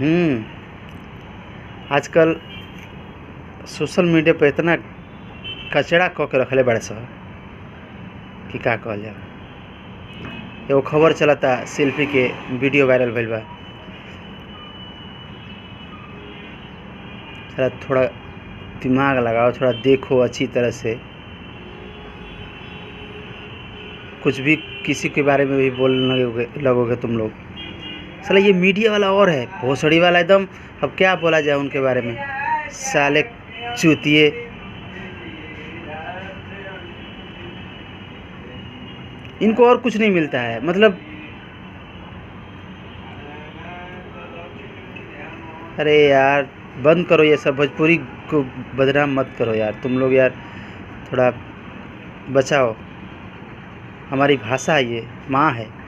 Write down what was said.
हम्म। आजकल social media पे इतना कचरा क के रखले बड़े स कि का कहल जाला। एगो खबर चलता, सेल्फी के वीडियो वायरल भइल बा। थोड़ा दिमाग लगाओ, थोड़ा देखो अच्छी तरह से। कुछ भी किसी के बारे में भी बोलने लगोगे तुम लोग। साला ये मीडिया वाला और है, भोसड़ी वाला एकदम। अब क्या बोला जाए उनके बारे में, साले चूतिए। इनको और कुछ नहीं मिलता है, मतलब अरे यार बंद करो ये सब, भोजपुरी को बदनाम मत करो यार तुम लोग यार। थोड़ा बचाओ, हमारी भाषा है, ये माँ है।